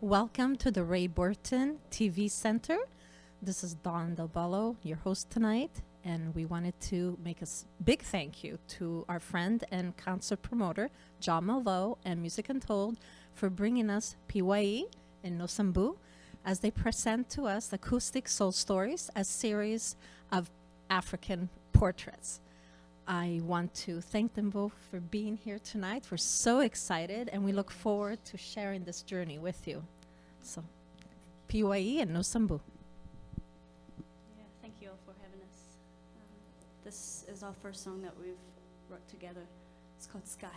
Welcome to the Ray Burton TV Center. This is Dawn Del Bello, your host tonight, and we wanted to make a big thank you to our friend and concert promoter, John Malveaux and MusicUNTOLD, for bringing us Piwai Nasambu as they present to us Acoustic Soul Stories, a series of African portraits. I want to thank them both for being here tonight. We're so excited, and we look forward to sharing this journey with you. So, Piwai Nasambu. Yeah, thank you all for having us. This is our first song that we've wrote together. It's called Sky.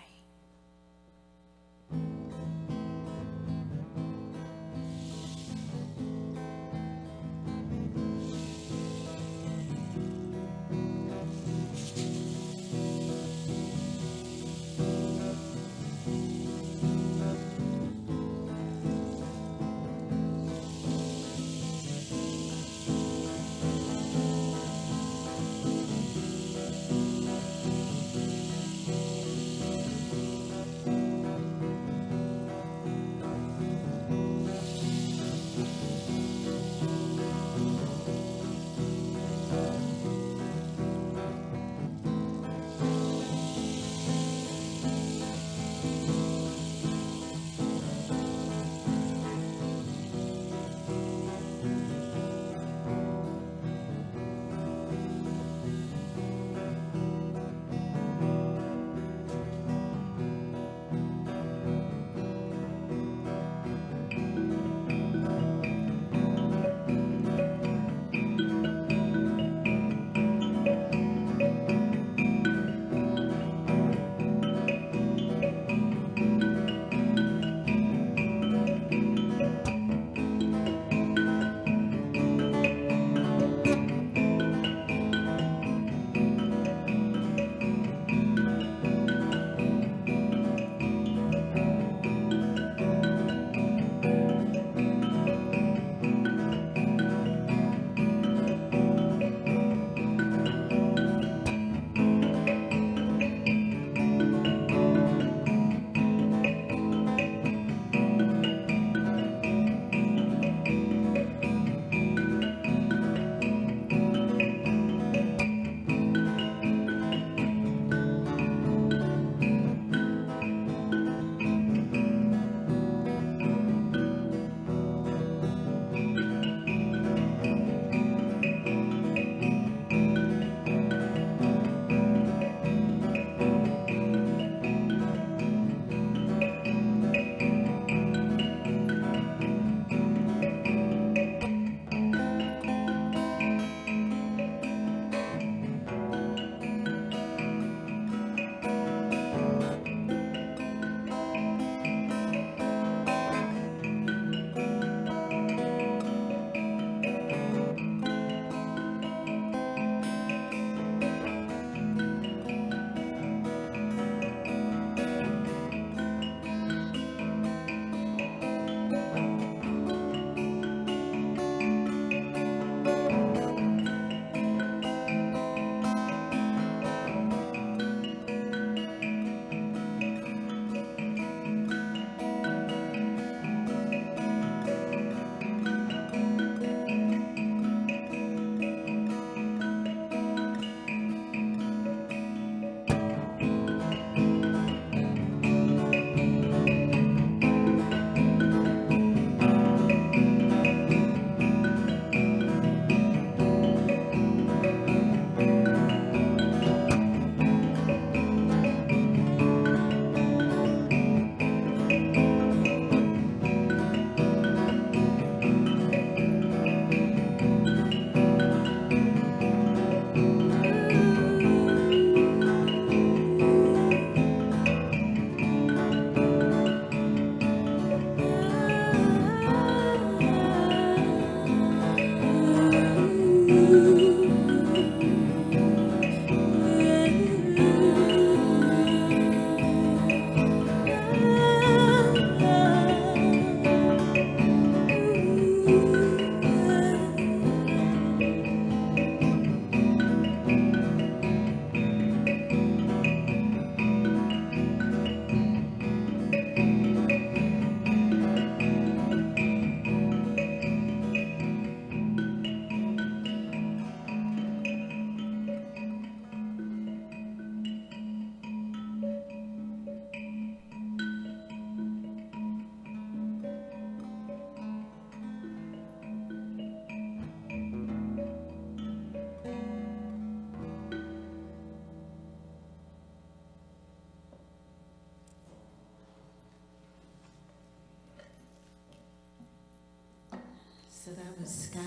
Sky.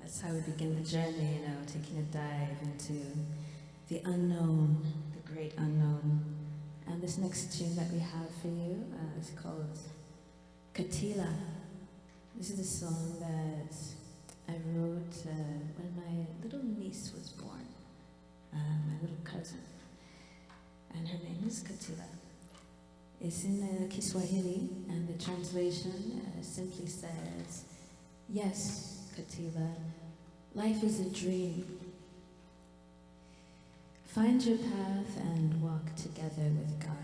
That's how we begin the journey, taking a dive into the unknown, the great unknown. And this next tune that we have for you is called Katila. This is a song that I wrote when my little niece was born, my little cousin. And her name is Katila. It's in Kiswahili, and the translation simply says, "Yes, Katila, life is a dream. Find your path and walk together with God."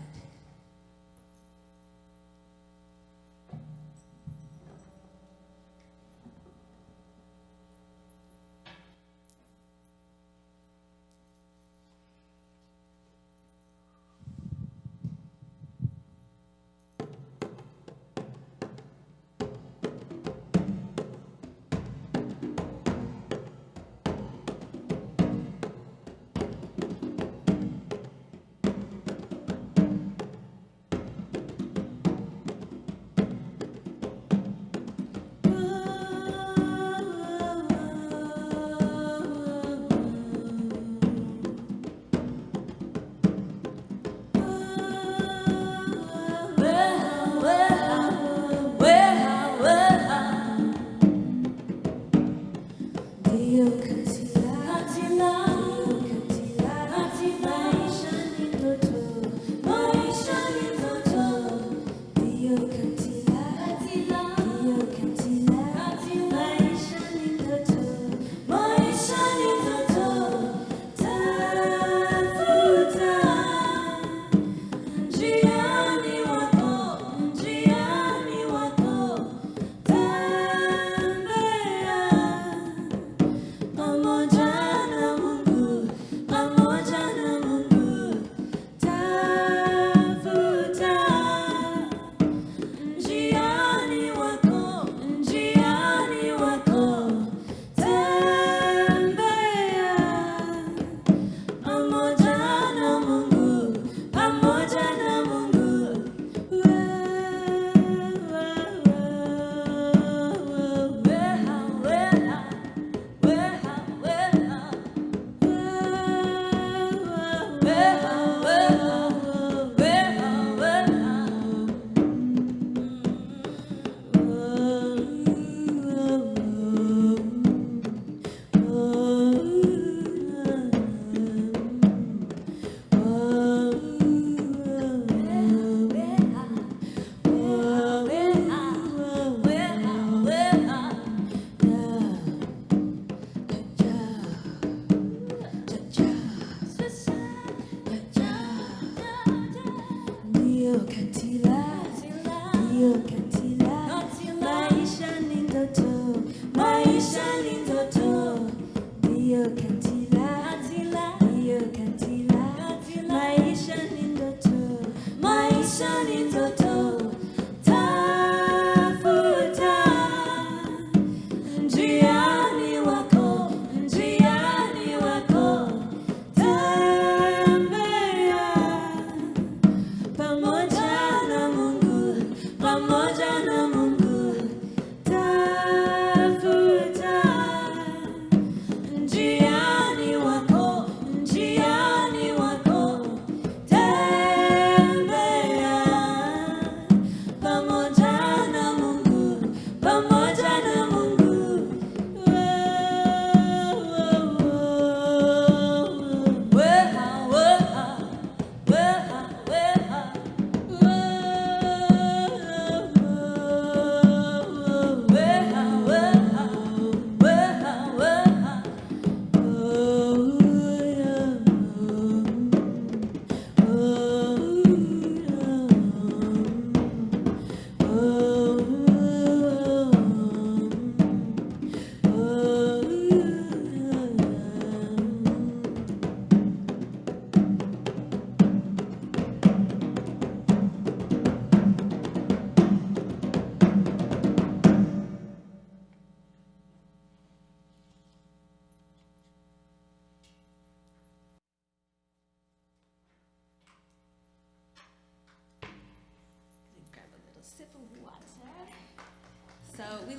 Pamoja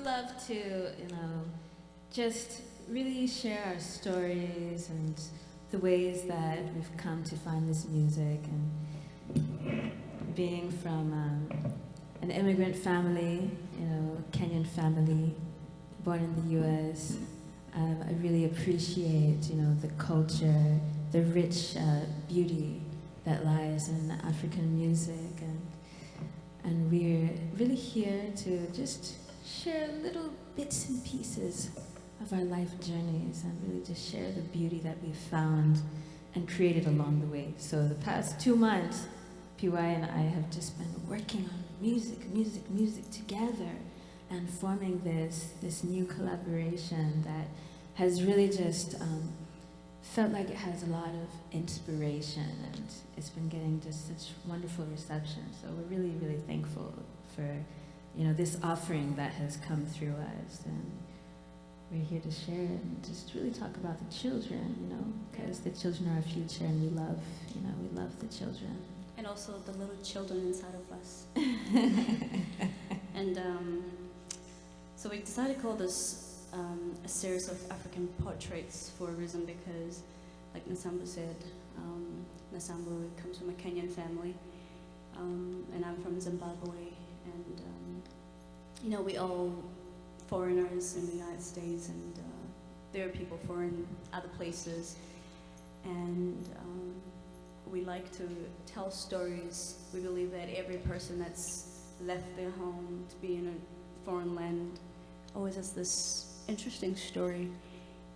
love to, just really share our stories and the ways that we've come to find this music. And being from an immigrant family, Kenyan family, born in the U.S., I really appreciate, the culture, the rich beauty that lies in African music, and we're really here to just share little bits and pieces of our life journeys and really just share the beauty that we've found and created along the way. So the past 2 months, Piwai and I have just been working on music together and forming this new collaboration that has really just felt like it has a lot of inspiration, and it's been getting just such wonderful reception. So we're really, really thankful for, this offering that has come through us, and we're here to share and just really talk about the children, because the children are our future, and we love the children. And also the little children inside of us. And so we decided to call this a series of African portraits for a reason, because, like Nasambu said, Nasambu comes from a Kenyan family, and I'm from Zimbabwe, and we all foreigners in the United States, and there are people foreign other places, and we like to tell stories. We believe that every person that's left their home to be in a foreign land always has this interesting story.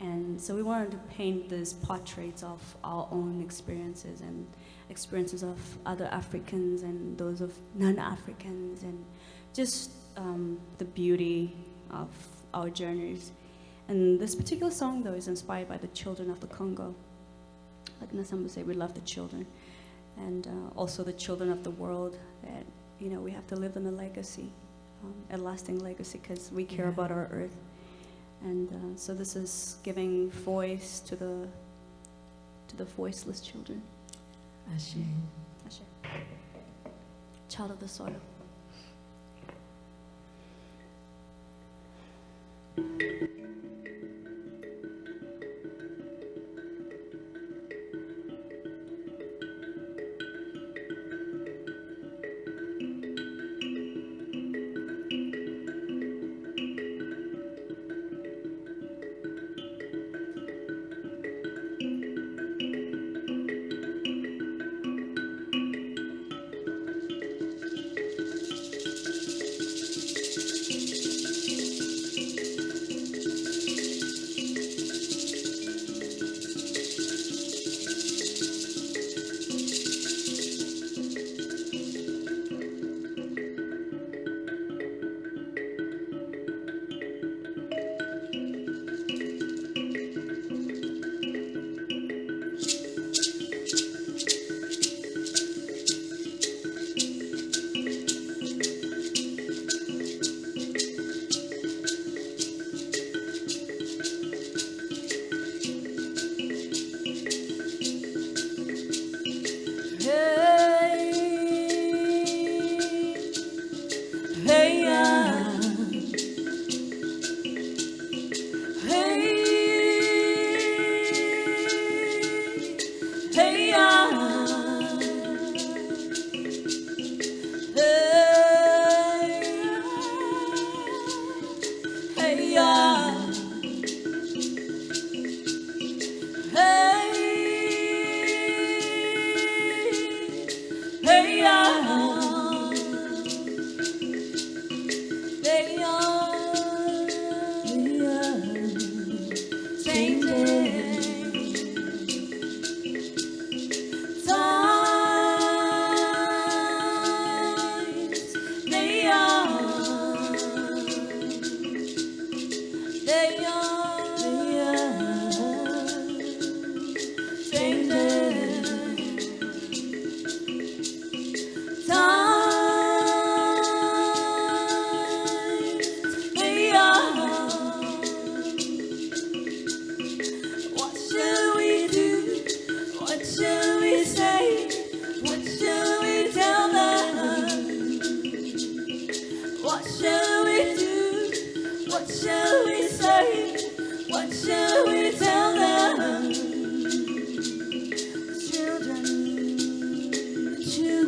And so we wanted to paint these portraits of our own experiences and experiences of other Africans and those of non-Africans, and just the beauty of our journeys. And this particular song, though, is inspired by the children of the Congo. Like Nasambu said, we love the children, and also the children of the world, that we have to leave them a legacy, a lasting legacy, because we care about our earth. And so this is giving voice to the voiceless children. Ashe. Ashe. Child of the soil.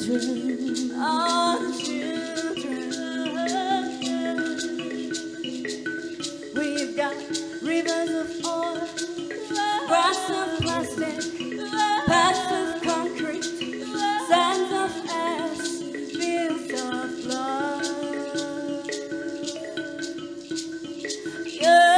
children, our children. We've got rivers of oil, grass of plastic, paths of concrete, sands of ash, fields of blood. Yeah,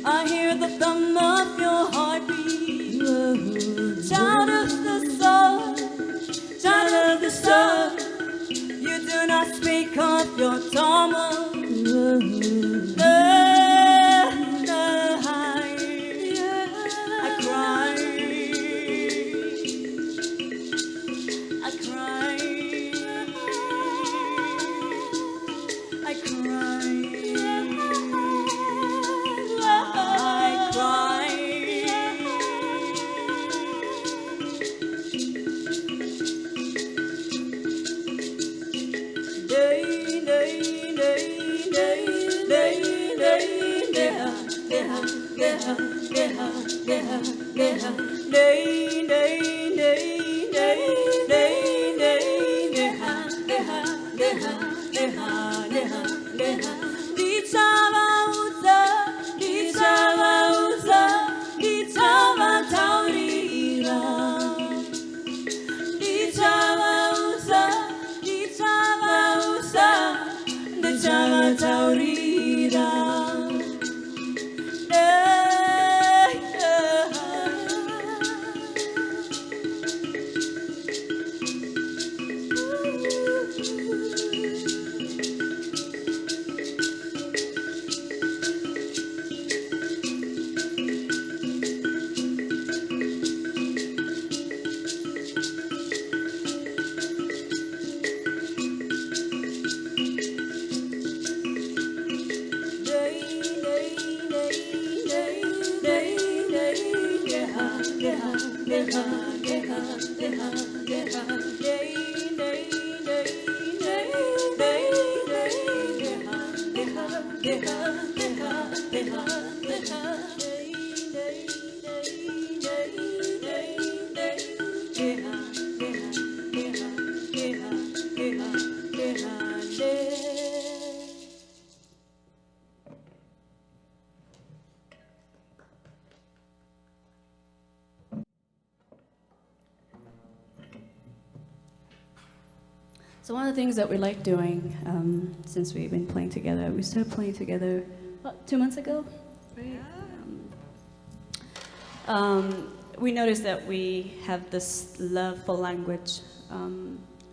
I hear the thumb of your heartbeat. Child of the soul, child of the soul. You do not speak of your trauma. I cry. I cry. I cry. So one of the things that we like doing, since we've been playing together, we started playing together, what, 2 months ago? Right? We noticed that we have this love for language.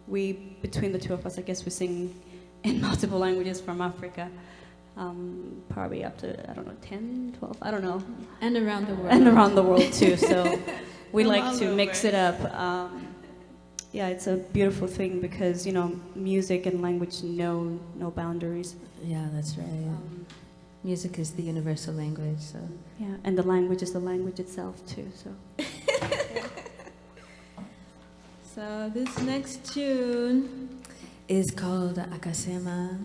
Between the two of us, I guess we sing in multiple languages from Africa. Probably up to, I don't know, 10, 12, I don't know. And around the world. And around the world too, so we From like all to mix over. it up. Yeah, it's a beautiful thing because, you know, music and language know no boundaries. Yeah, that's right. Music is the universal language, so. Yeah, and the language is the language itself too, so. So this next tune is called Akasema,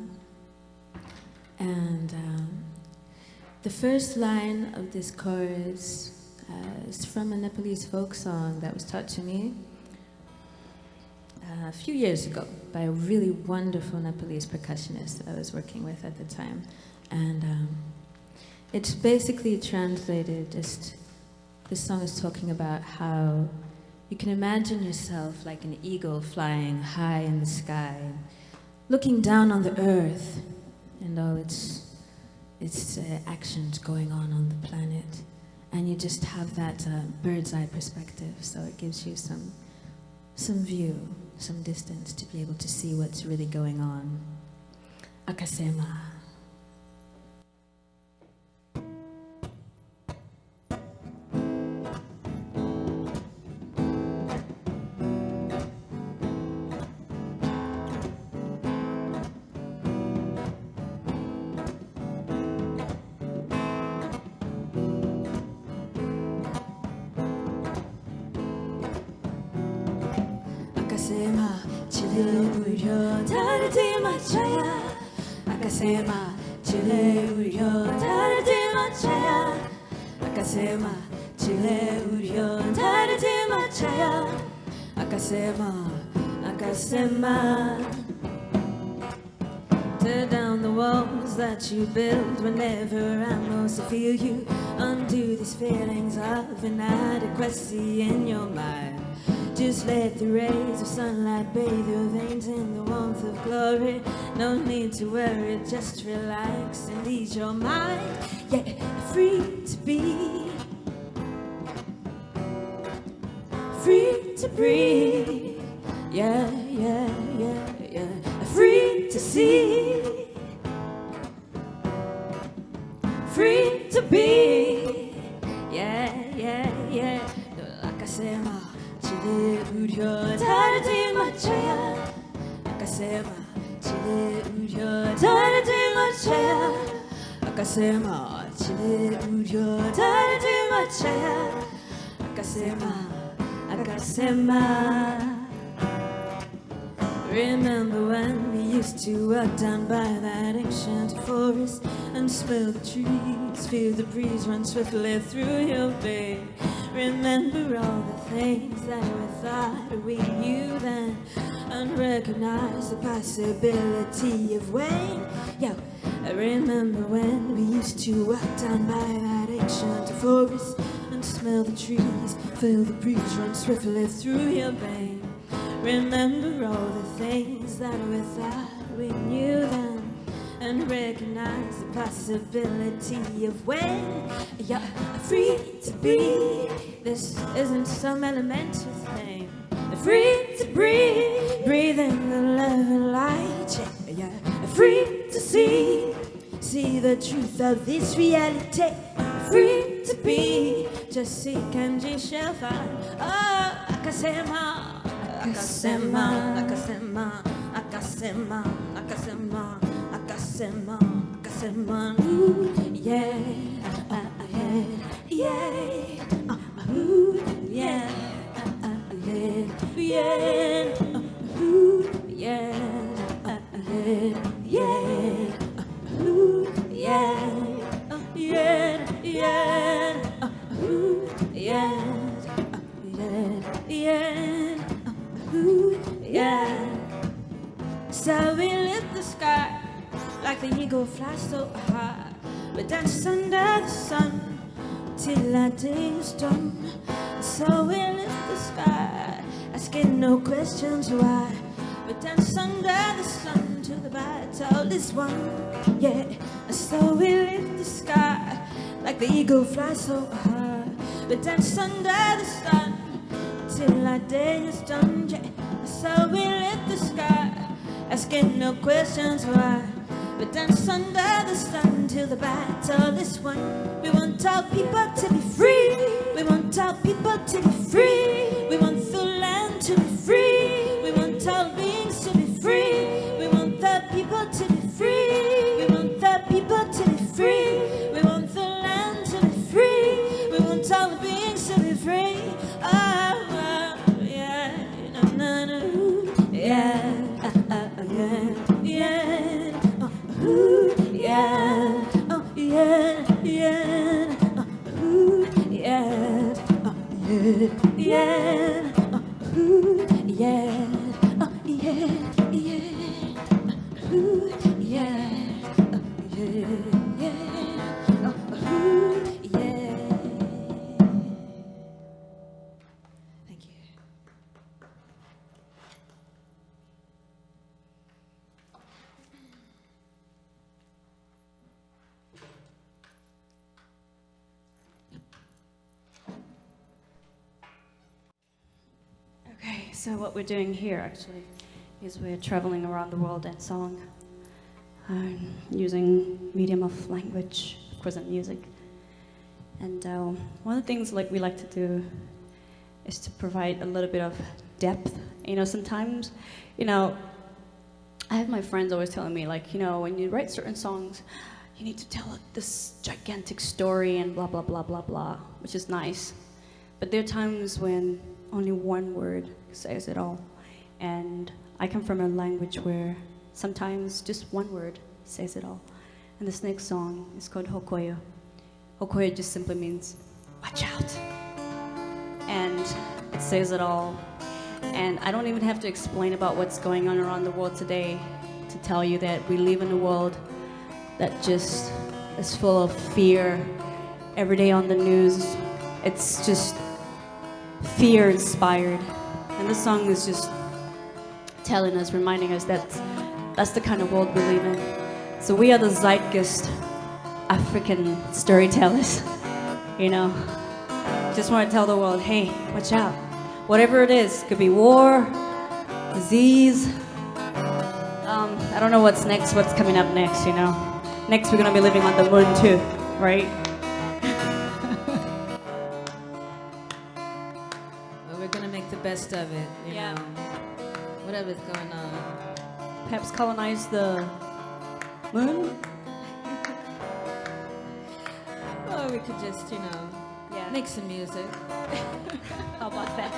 and the first line of this chorus is from a Nepalese folk song that was taught to me. a few years ago by a really wonderful Nepalese percussionist that I was working with at the time. And it's basically translated, just this song is talking about how you can imagine yourself like an eagle flying high in the sky, looking down on the earth and all its actions going on the planet. And you just have that bird's eye perspective, so it gives you some view, some distance to be able to see what's really going on. Akasema. Akasema, chile uyo, tarati machaya. Akasema, chile uyo, tarati machaya. Akasema, chile uyo, tarati machaya. Akasema, akasema. Tear down the walls that you build whenever I most feel you. Undo these feelings of inadequacy in your mind. Just let the rays of sunlight bathe your veins in the warmth of glory. No need to worry, just relax and ease your mind. Yeah, free to be, free to breathe. Yeah, yeah, yeah, yeah. Free to see, free to be. Yeah, yeah, yeah. Akasema. Chile uyo, tarati machaya. Akasema, chile uyo, tarati machaya. Akasema, chile uyo, tarati machaya. Akasema, akasema. Remember when we used to walk down by that ancient forest and smell the trees, feel the breeze run swiftly through your veins. Remember all the things that we thought we knew then, and recognize the possibility of weighing. Yo, I remember when we used to walk down by that ancient forest and smell the trees, feel the breeze run swiftly through your veins. Remember all the things that we thought we knew then, and recognize the possibility of when you're free to be. This isn't some elementary thing. Free to breathe, breathe in the love and light. Yeah, yeah. Free to see the truth of this reality. Free to be, just seek and you shall find. Oh, Akasema. Akasema, akasema, akasema, akasema, akasema, akasema, ooh, yeah, yeah, yeah, ooh, yeah, yeah, yeah, ooh, yeah, yeah, ooh, yeah, yeah, yeah, ooh, yeah, yeah, yeah. Ooh, yeah. So we lift the sky like the eagle flies so high. We dance under the sun till our day is done. So we lift the sky, asking no questions why. We dance under the sun till the battle is won. Yeah. So we lift the sky like the eagle flies so high. We dance under the sun till our day is done, yeah. So we lift the sky, asking no questions why. We dance under the sun till the battle is won. We want all people to be free. We want all people to be free. We want the land to be free. We want all beings to be free. We want the people to be free. We want the people to be free. We want the land to be free. We want all the beings to be free. Yeah, ooh, yeah, So what we're doing here actually is we're traveling around the world in song, using medium of language, of course, and music. And one of the things we like to do is to provide a little bit of depth. Sometimes, I have my friends always telling me, when you write certain songs, you need to tell this gigantic story and blah, blah, blah, blah, blah, which is nice. But there are times when only one word says it all. And I come from a language where sometimes just one word says it all. And this next song is called Hokoyo. Hokoyo just simply means, watch out. And it says it all. And I don't even have to explain about what's going on around the world today to tell you that we live in a world that just is full of fear. Every day on the news, it's just fear-inspired. And this song is just telling us, reminding us that that's the kind of world we live in. So we are the zeitgeist African storytellers, Just want to tell the world, hey, watch out. Whatever it is, could be war, disease. I don't know what's next, what's coming up next, Next we're gonna be living on the moon too, right? Well, we're gonna make the best of it, you know. Whatever's going on. Perhaps colonize the moon? Or we could just, make some music. How about that?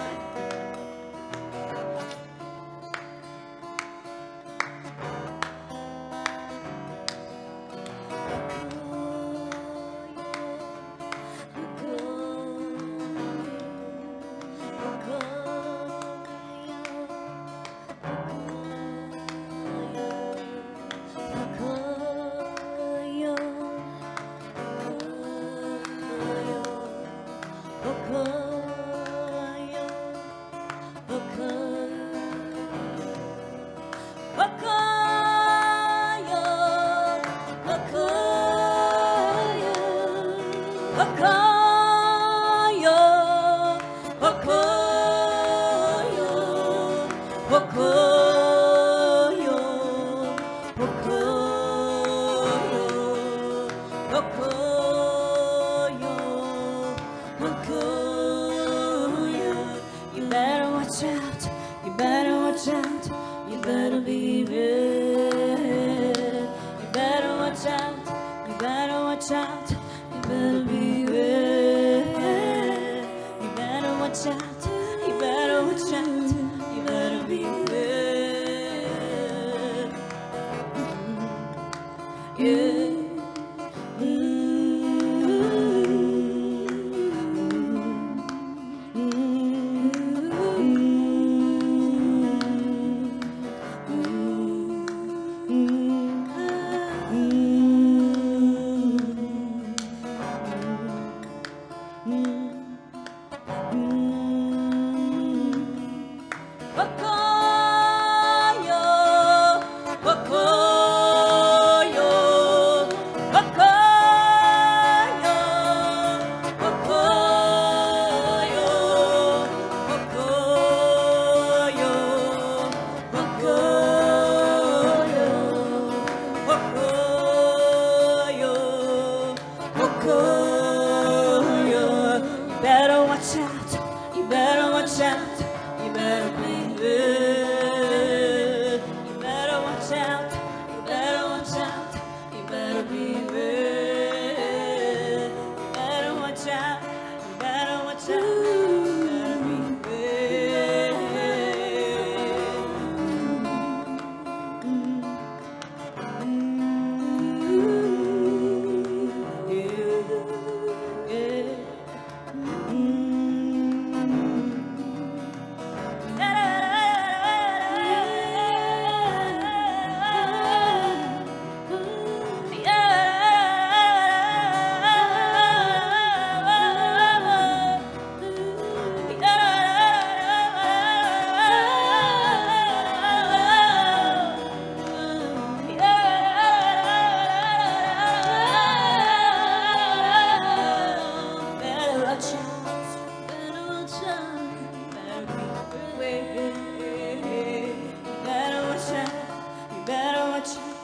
watch out.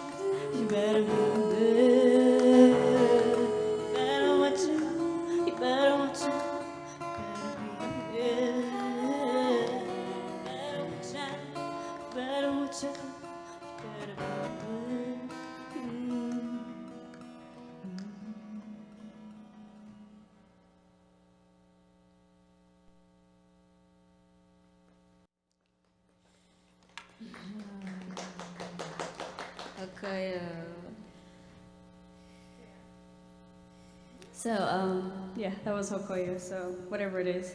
You better move it. Better watch out. You better watch out. Better watch out. Better watch out. Better move it. Okay. So, yeah, that was Hokoyo, so whatever it is.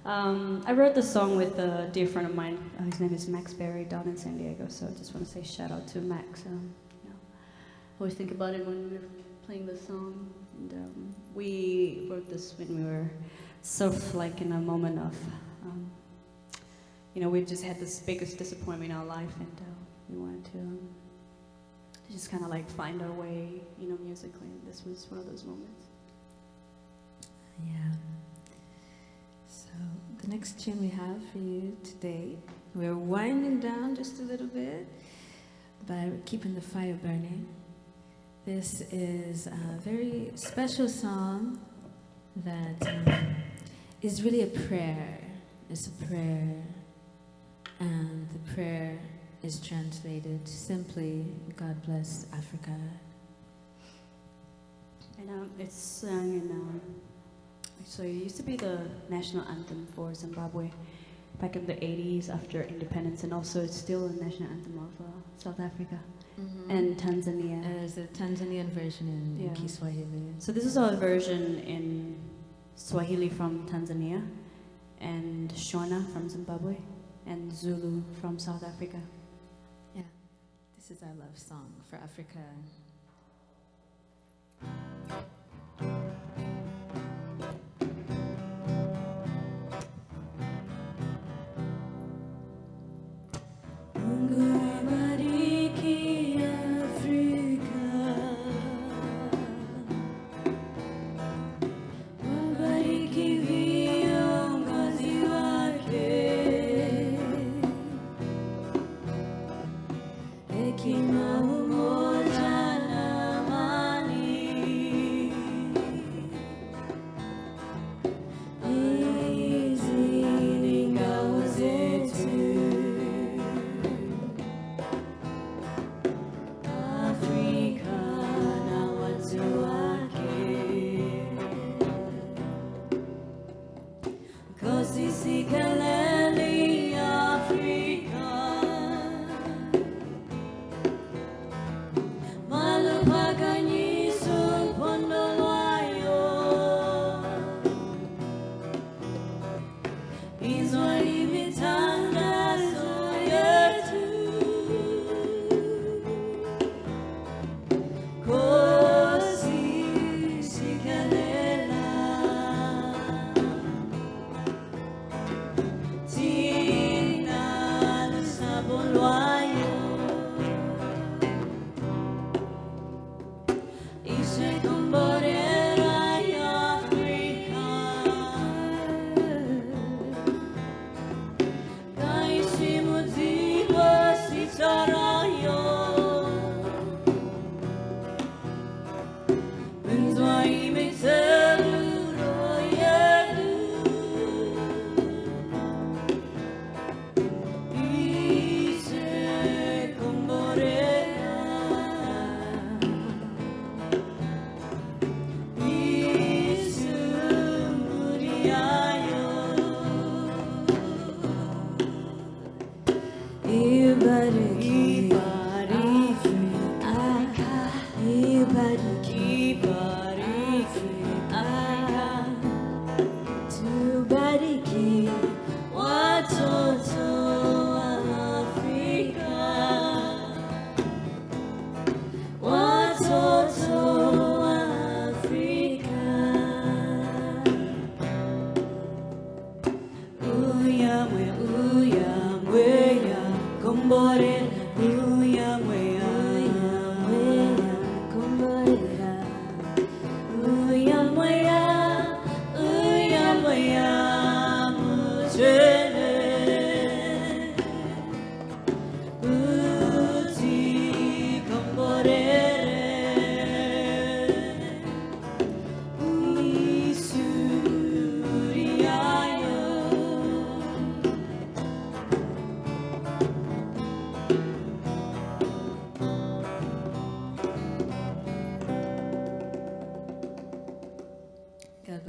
I wrote the song with a dear friend of mine. His name is Max Berry, down in San Diego, so I just want to say shout out to Max. Always think about it when we were playing the song. And, we wrote this when we were sort of like in a moment of, we just had this biggest disappointment in our life, and we wanted to just kind of like find our way, musically. And this was one of those moments. Yeah. So the next tune we have for you today, we're winding down just a little bit by keeping the fire burning. This is a very special song that is really a prayer. It's a prayer, and the prayer is translated simply, God bless Africa. And it's sung in, so it used to be the national anthem for Zimbabwe back in the 80s after independence, and also it's still the national anthem of South Africa and Tanzania. There's a Tanzanian version in Kiswahili. So this is our version in Swahili from Tanzania, and Shona from Zimbabwe, and Zulu from South Africa. Yeah, this is our love song for Africa.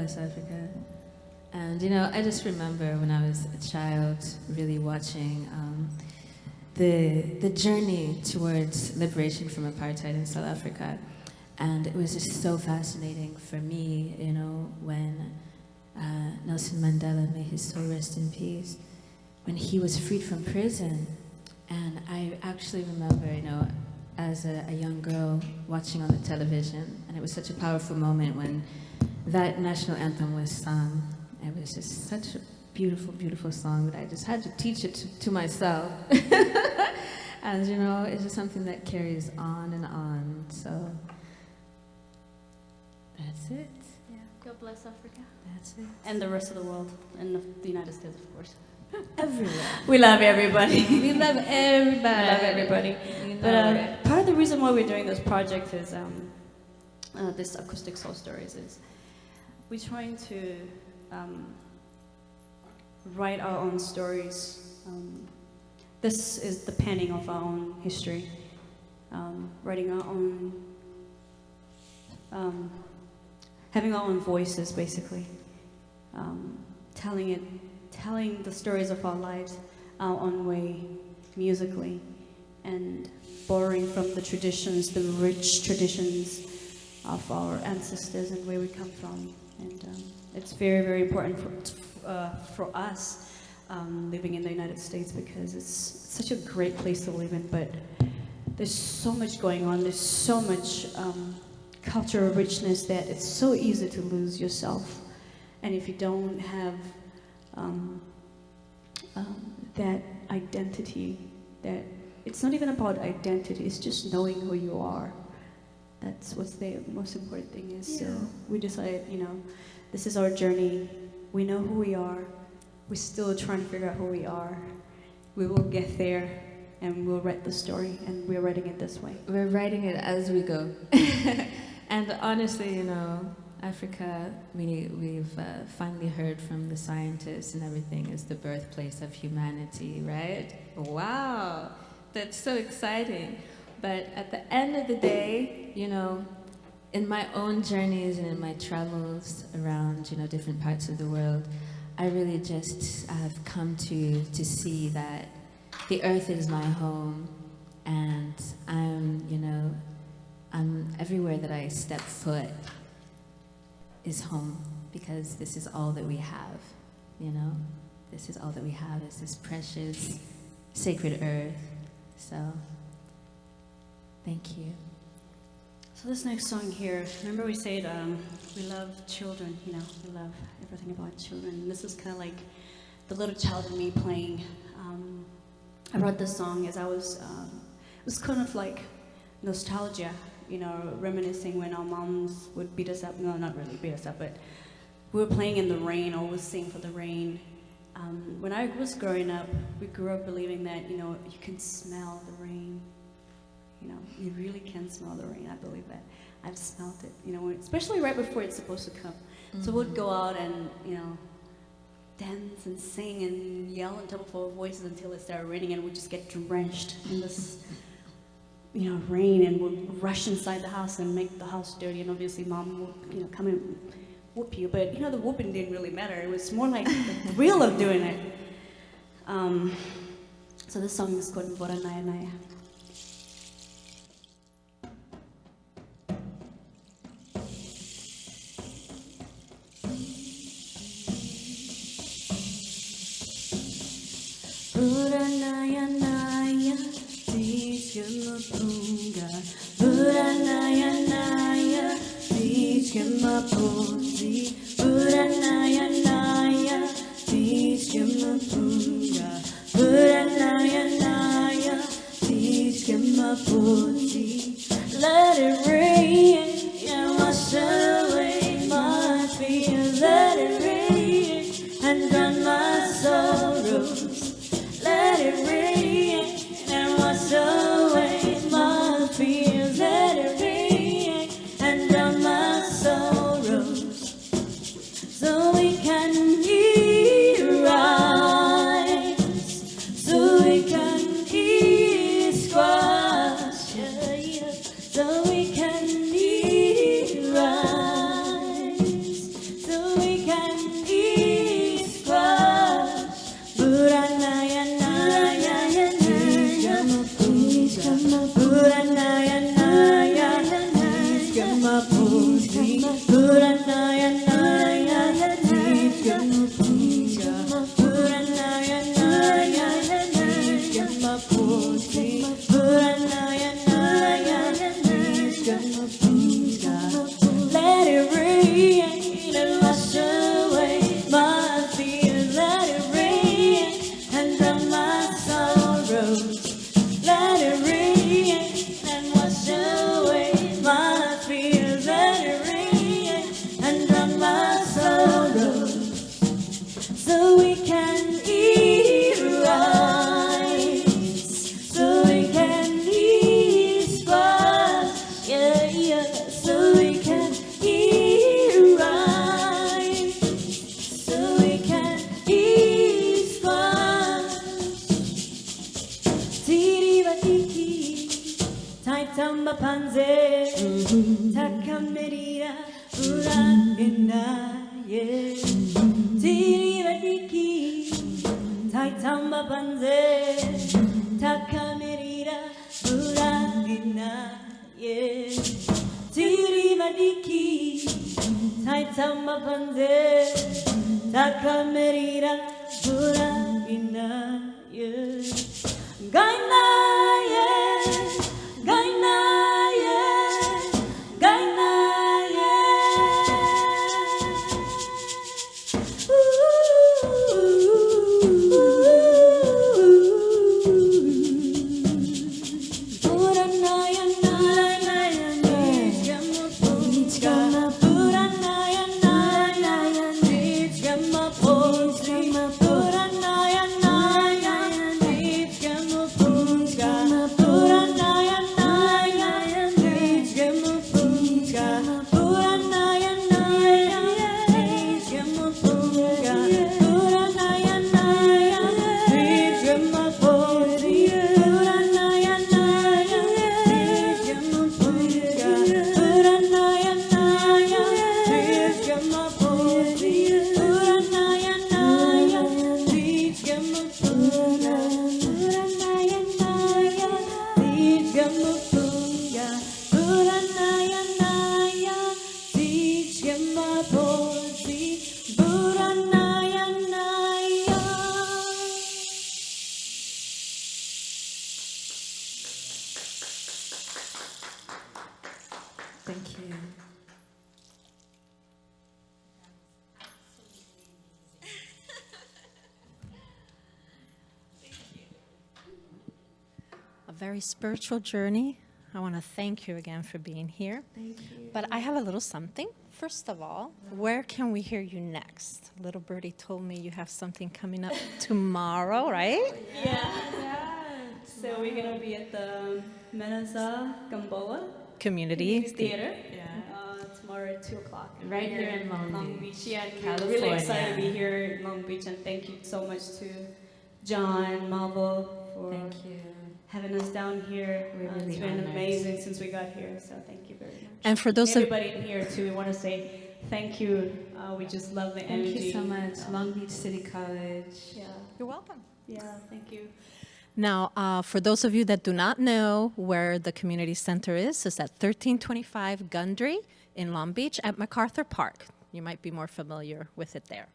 bless Africa. And you know, I just remember when I was a child really watching the journey towards liberation from apartheid in South Africa. And it was just so fascinating for me, you know, when Nelson Mandela, may his soul rest in peace, when he was freed from prison. And I actually remember, you know, as a young girl watching on the television, and it was such a powerful moment when that national anthem was sung. It was just such a beautiful, beautiful song that I just had to teach it to myself. And you know, it's just something that carries on and on. So that's it. Yeah, God bless Africa. That's it. And the rest of the world, and the United States, of course. Everywhere. We love everybody. We love everybody. We love everybody. But part of the reason why we're doing this project is this acoustic soul stories is we're trying to write our own stories. This is the penning of our own history, writing our own, having our own voices, basically, telling the stories of our lives our own way, musically, and borrowing from the traditions, the rich traditions of our ancestors and where we come from. And it's very, very important for us living in the United States, because it's such a great place to live in, but there's so much going on, there's so much cultural richness that it's so easy to lose yourself. And if you don't have that identity, that it's not even about identity, it's just knowing who you are. That's what's the most important thing is. Yeah. So we decided, you know, this is our journey. We know who we are. We're still trying to figure out who we are. We will get there, and we'll write the story, and we're writing it this way. We're writing it as we go. And honestly, you know, Africa, we've finally heard from the scientists and everything, is the birthplace of humanity, right? Wow, that's so exciting. But at the end of the day, you know, in my own journeys and in my travels around, you know, different parts of the world, I really just have come to see that the earth is my home, and I'm everywhere that I step foot is home, because this is all that we have, you know? This is all that we have, is this precious, sacred earth. So, thank you. So this next song here, remember we said we love children, you know, we love everything about children. This is kind of like the little child in me playing. I wrote this song as I was, it was kind of like nostalgia, you know, reminiscing when our moms would beat us up. No, not really beat us up, but we were playing in the rain, always sing for the rain. When I was growing up, we grew up believing that, you know, you can smell the rain. You know, you really can smell the rain. I believe that. I've smelled it, you know, especially right before it's supposed to come. Mm-hmm. So we'd go out and, you know, dance and sing and yell on top of our voices until it started raining, and we'd just get drenched in this, you know, rain, and we'd rush inside the house and make the house dirty. And obviously, Mom would, you know, come and whoop you. But you know, the whooping didn't really matter. It was more like the thrill of doing it. So this song is called Mbora Naya Naya. Buranaya naya, Punga. Buranaya naya, Puzi. Buranaya naya, Punga. Buranaya naya, Puzi. Let it rain and wash away my fears. Let it rain and drown my sorrows. Let it rain and wash away my fears. Let it rain and drown my sorrows, so we can rise, so we can squash, so we can Taitamba panze, takamerira, ura inaye. Tiriva diki, taitamba panze, takamerira, ura inaye. Tiriva diki, taitamba panze, takamerira, ura inaye. Gainaye, gainaye, gainaye. Puranaya, naya, naya, puranaya, naya, nijgama posi, puranaya, naya, nijgama posi, puranaya, naya, nijgama posi, puranaya, naya, nijgama posi, puranaya, naya, nijgama posi, puranaya, naya, nijgama posi, puranaya, naya, nijgama posi, puranaya, naya, nijgama Thank you. A very spiritual journey. I want to thank you again for being here. Thank you. But I have a little something. First of all, where can we hear you next? Little birdie told me you have something coming up tomorrow, right? Yeah. So we're gonna be at the Manazar, Gamboa Community. Theater Yeah. tomorrow at 2:00. Right here in Long Beach, Yeah, and we're California. really excited to be here in Long Beach, and thank you so much to John, Marvel, for Thank you. having us down here. We're really it's been honored. amazing since we got here, so thank you very much. And for those of Everybody in here too, we want to say thank you. We just love the Thank energy. you so much, Long Beach City College. Yeah, You're welcome. yeah, thank you. Now, for those of you that do not know where the community center is at 1325 Gundry in Long Beach at McArthur Park. You might be more familiar with it there.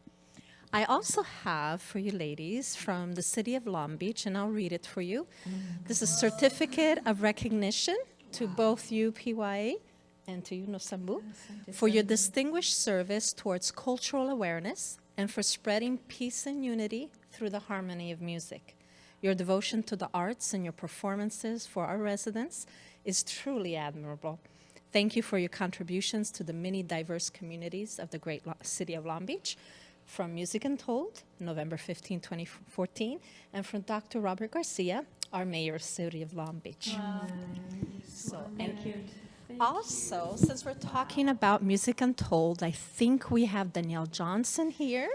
I also have for you ladies from the city of Long Beach, and I'll read it for you. This is a certificate of recognition to both you, Piwai, and to you, Nasambu, for your distinguished service towards cultural awareness and for spreading peace and unity through the harmony of music. Your devotion to the arts and your performances for our residents is truly admirable. Thank you for your contributions to the many diverse communities of the great city of Long Beach. From MusicUNTOLD, November 15, 2014, and from Dr. Robert Garcia, our mayor of city of Long Beach. So, Thank you. also, since we're talking about MusicUNTOLD, I think we have Danielle Johnson here,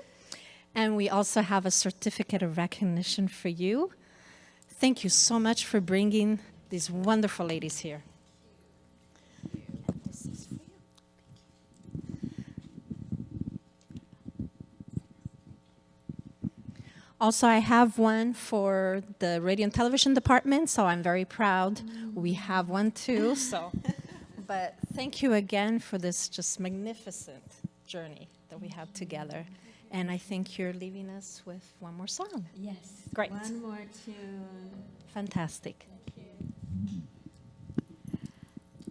and we also have a certificate of recognition for you. Thank you so much for bringing these wonderful ladies here. And this is for you. Also, I have one for the radio and television department, so I'm very proud. We have one too, so. But thank you again for this just magnificent journey that we had together. And I think you're leaving us with one more song. Yes. Great. One more tune. Fantastic.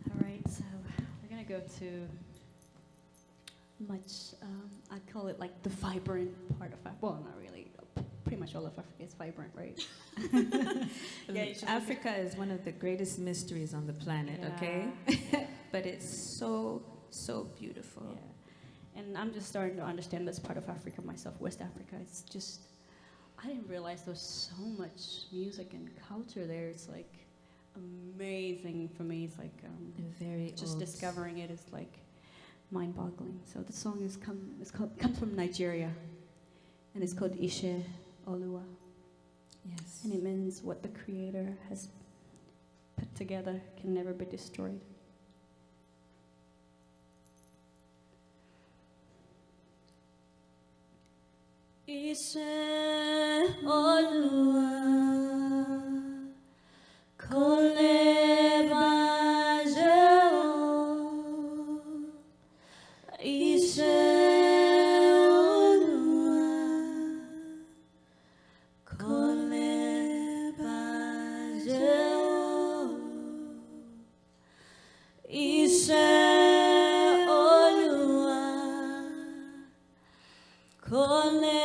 All right, so we're gonna go to much. I call it like the vibrant part of Africa. Well, not really. Pretty much all of Africa is vibrant, right? Yeah, you should- Africa is one of the greatest mysteries on the planet, okay? But it's so, so beautiful. Yeah. And I'm just starting to understand this part of Africa myself, West Africa. It's just, I didn't realize there was so much music and culture there. It's like amazing for me. It's like Very just old. discovering it is like mind-boggling. So the song comes from Nigeria, and it's called Ishe Oluwa, Yes. and it means what the Creator has put together can never be destroyed. Ise Olua Koleba Jeo Ise Olua Koleba Jeo Ise Olua Koleba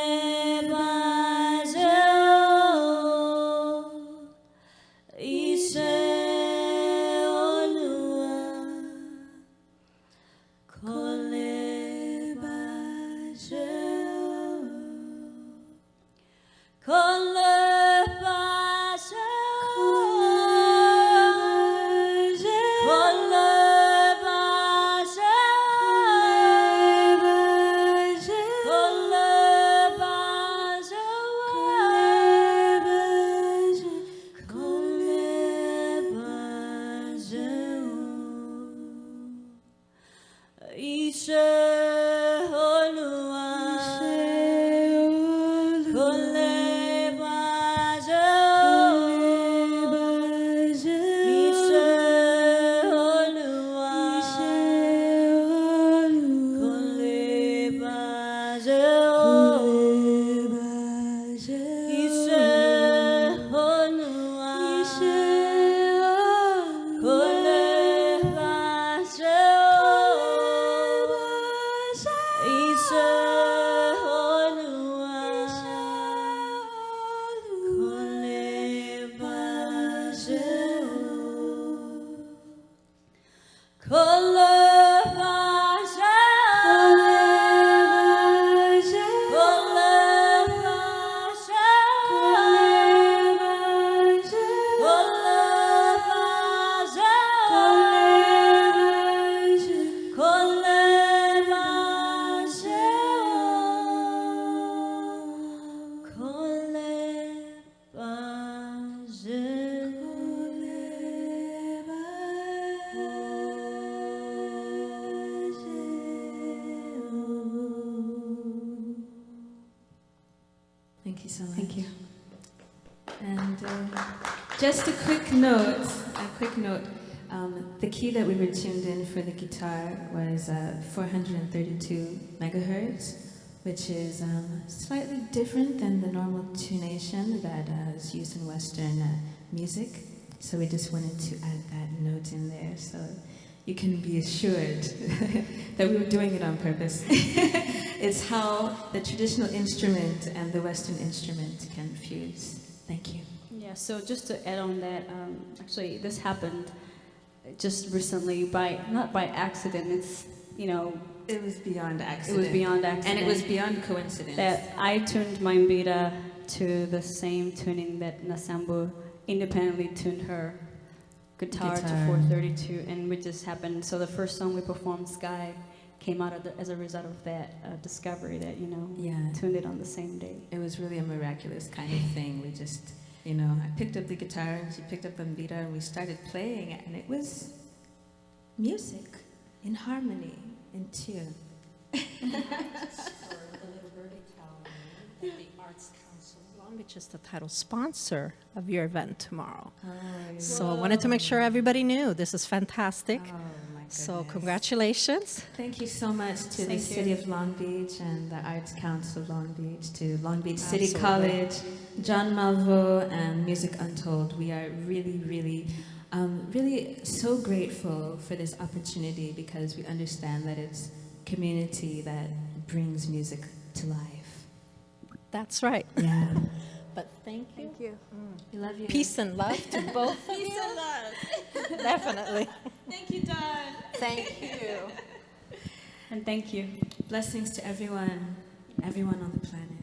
Thank you so much. Thank you. And just a quick note, the key that we were tuned in for the guitar was 432 megahertz, which is slightly different than the normal tunation that is used in Western music. So we just wanted to add that note in there so you can be assured that we were doing it on purpose. It's how the traditional instrument and the Western instrument can fuse. Thank you. Yeah, so just to add on that, actually this happened just recently not by accident, it's, It was beyond accident. it was beyond accident. And it was beyond coincidence. That I tuned my mbira to the same tuning that Nasambu independently tuned her guitar to 432, and we just happened. So the first song we performed, Sky, came out as a result of that discovery that, tuned it on the same day. It was really a miraculous kind of thing. We just, I picked up the guitar and she picked up the mbira and we started playing it, and it was music in harmony, in tune. The Arts Council, which is the title sponsor of your event tomorrow. So I wanted to make sure everybody knew. This is fantastic. Oh, my goodness. So congratulations. Thank you so much to the Thank City you. of Long Beach and the Arts Council of Long Beach, to Long Beach City Absolutely. College, John Malvo, and MusicUNTOLD. We are really, really, really so grateful for this opportunity because we understand that it's community that brings music to life. That's right. Yeah. But thank you. Thank you. We love you. Peace and love to both of you. Definitely. Thank you, Dawn. Thank you. And thank you. Blessings to everyone on the planet.